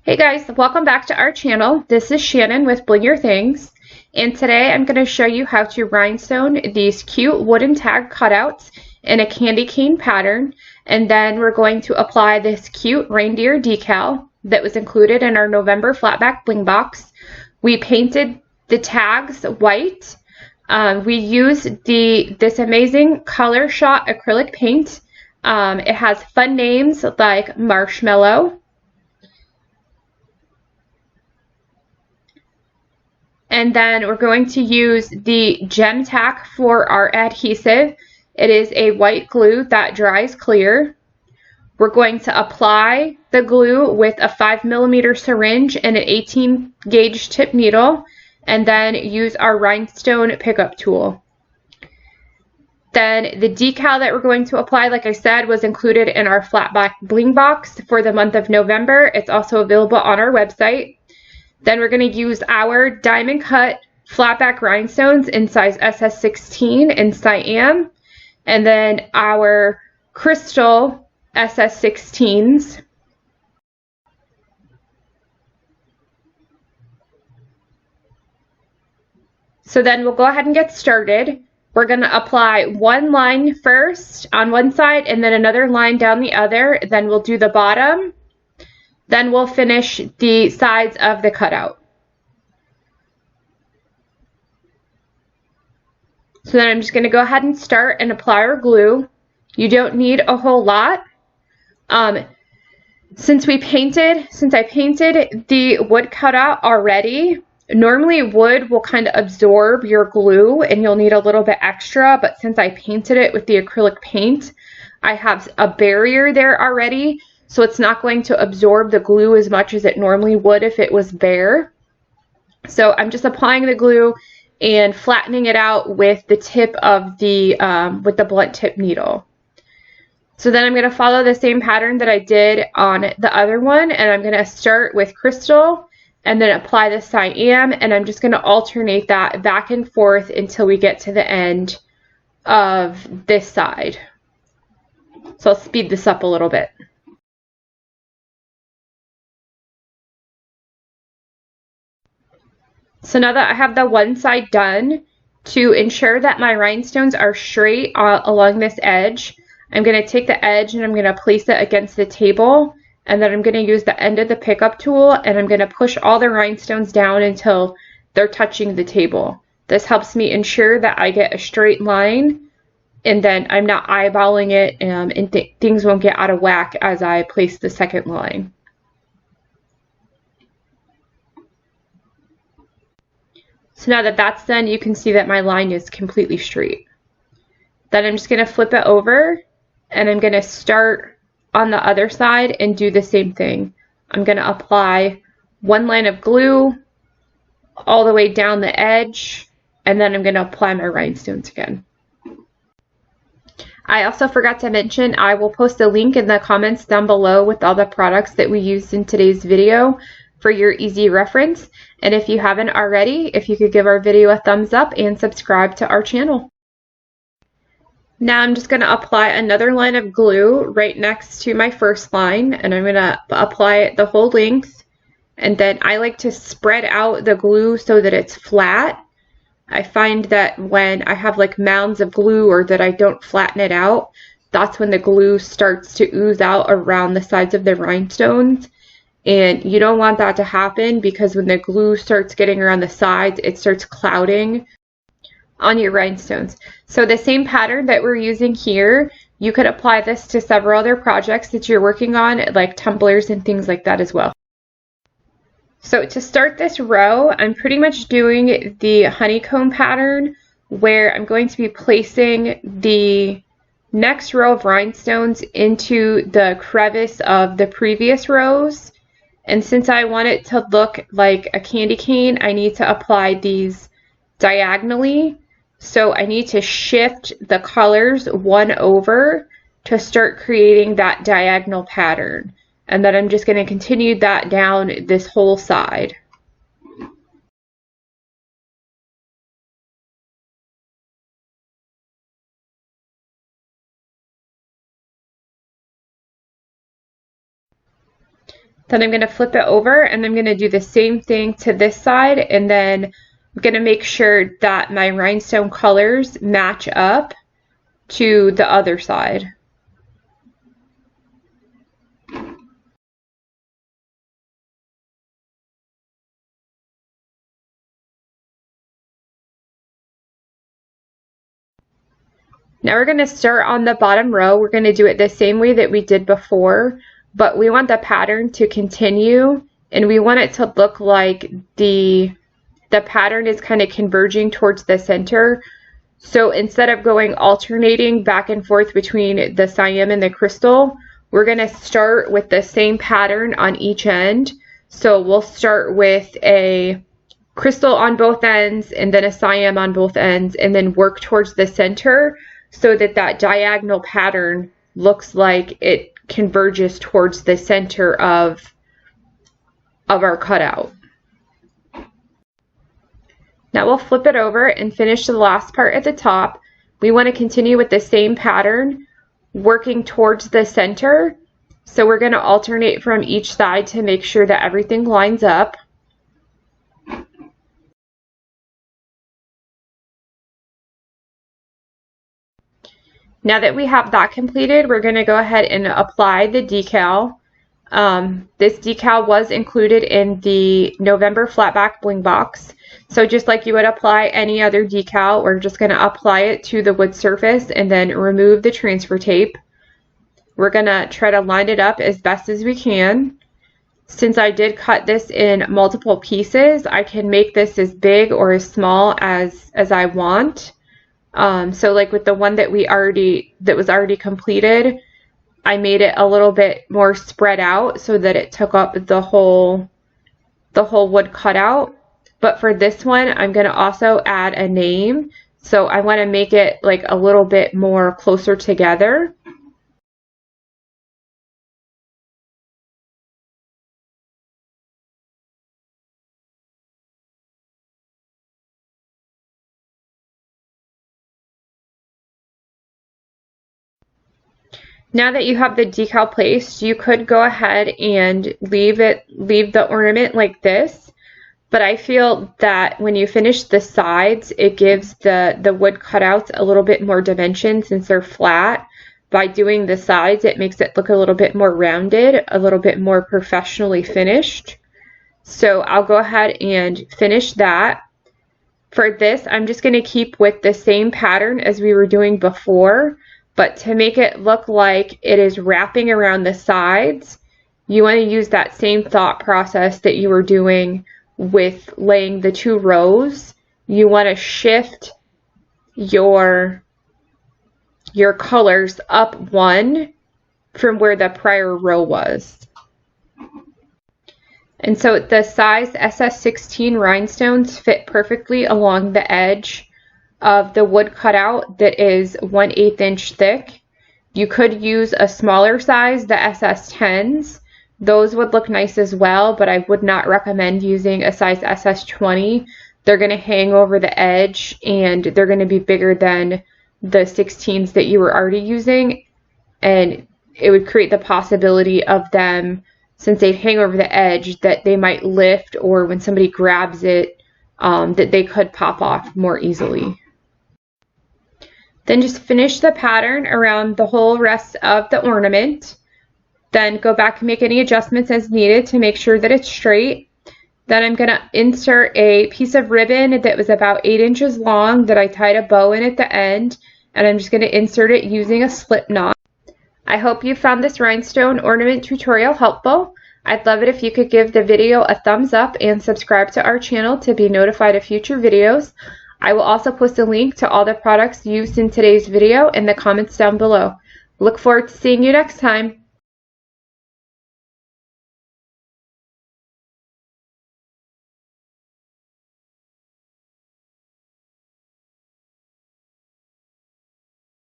Hey guys, welcome back to our channel. This is Shannon with Bling Things, and today I'm going to show you how to rhinestone these cute wooden tag cutouts in a candy cane pattern, and then we're going to apply this cute reindeer decal that was included in our November Flatback Bling box. We painted the tags white. We used this amazing Color Shot acrylic paint. It has fun names like Marshmallow, and then we're going to use the Gem Tack for our adhesive. It is a white glue that dries clear. We're going to apply the glue with a 5mm syringe and an 18 gauge tip needle, and then use our rhinestone pickup tool. Then the decal that we're going to apply, like I said, was included in our Flatback Bling box for the month of November. It's also available on our website. Then we're going to use our diamond cut flatback rhinestones in size SS16 in cyan, and then our crystal SS16s. So then we'll go ahead and get started. We're going to apply one line first on one side and then another line down the other. Then we'll do the bottom. Then we'll finish the sides of the cutout. So then I'm just going to go ahead and start and apply our glue. You don't need a whole lot. Since I painted the wood cutout already, normally wood will kind of absorb your glue and you'll need a little bit extra, but since I painted it with the acrylic paint, I have a barrier there already. So it's not going to absorb the glue as much as it normally would if it was bare. So I'm just applying the glue and flattening it out with the tip of the blunt tip needle. So then I'm going to follow the same pattern that I did on the other one, and I'm going to start with crystal and then apply the cyan, and I'm just going to alternate that back and forth until we get to the end of this side. So I'll speed this up a little bit. So now that I have the one side done, to ensure that my rhinestones are straight along this edge, I'm going to take the edge and I'm going to place it against the table, and then I'm going to use the end of the pickup tool and I'm going to push all the rhinestones down until they're touching the table. This helps me ensure that I get a straight line, and then I'm not eyeballing it, and things won't get out of whack as I place the second line. So now that that's done, you can see that my line is completely straight. Then I'm just going to flip it over and I'm going to start on the other side and do the same thing. I'm going to apply one line of glue all the way down the edge, and then I'm going to apply my rhinestones again. I also forgot to mention, I will post a link in the comments down below with all the products that we used in today's video for your easy reference. And if you haven't already, if you could give our video a thumbs up and subscribe to our channel. Now I'm just going to apply another line of glue right next to my first line, and I'm going to apply it the whole length. And then I like to spread out the glue so that it's flat. I find that when I have like mounds of glue or that I don't flatten it out, that's when the glue starts to ooze out around the sides of the rhinestones. And you don't want that to happen, because when the glue starts getting around the sides, it starts clouding on your rhinestones. So the same pattern that we're using here, you could apply this to several other projects that you're working on, like tumblers and things like that as well. So to start this row, I'm pretty much doing the honeycomb pattern, where I'm going to be placing the next row of rhinestones into the crevice of the previous rows. And since I want it to look like a candy cane, I need to apply these diagonally. So I need to shift the colors one over to start creating that diagonal pattern. And then I'm just going to continue that down this whole side. Then I'm going to flip it over and I'm going to do the same thing to this side, and then I'm going to make sure that my rhinestone colors match up to the other side. Now we're going to start on the bottom row. We're going to do it the same way that we did before, but we want the pattern to continue, and we want it to look like the pattern is kind of converging towards the center. So instead of going alternating back and forth between the cyan and the crystal, we're going to start with the same pattern on each end. So we'll start with a crystal on both ends and then a cyan on both ends, and then work towards the center so that that diagonal pattern looks like it converges towards the center of our cutout. Now we'll flip it over and finish the last part at the top. We want to continue with the same pattern, working towards the center. So we're going to alternate from each side to make sure that everything lines up. Now that we have that completed, we're going to go ahead and apply the decal. This decal was included in the November Flatback Bling box. So just like you would apply any other decal, we're just going to apply it to the wood surface and then remove the transfer tape. We're going to try to line it up as best as we can. Since I did cut this in multiple pieces, I can make this as big or as small as I want. So like with the one that was already completed, I made it a little bit more spread out so that it took up the whole wood cutout. But for this one, I'm going to also add a name. So I want to make it like a little bit more closer together. Now that you have the decal placed, you could go ahead and leave the ornament like this. But I feel that when you finish the sides, it gives the wood cutouts a little bit more dimension since they're flat. By doing the sides, it makes it look a little bit more rounded, a little bit more professionally finished. So I'll go ahead and finish that. For this, I'm just going to keep with the same pattern as we were doing before, but to make it look like it is wrapping around the sides, you want to use that same thought process that you were doing with laying the two rows. You want to shift your colors up one from where the prior row was. And so the size SS16 rhinestones fit perfectly along the edge of the wood cutout that is 1/8 inch thick. You could use a smaller size, the SS10s. Those would look nice as well, but I would not recommend using a size SS20. They're going to hang over the edge and they're going to be bigger than the 16s that you were already using, and it would create the possibility of them, since they'd hang over the edge, that they might lift, or when somebody grabs it, that they could pop off more easily. Then just finish the pattern around the whole rest of the ornament. Then go back and make any adjustments as needed to make sure that it's straight. Then I'm going to insert a piece of ribbon that was about 8 inches long that I tied a bow in at the end, and I'm just going to insert it using a slip knot. I hope you found this rhinestone ornament tutorial helpful. I'd love it if you could give the video a thumbs up and subscribe to our channel to be notified of future videos. I will also post a link to all the products used in today's video in the comments down below. Look forward to seeing you next time.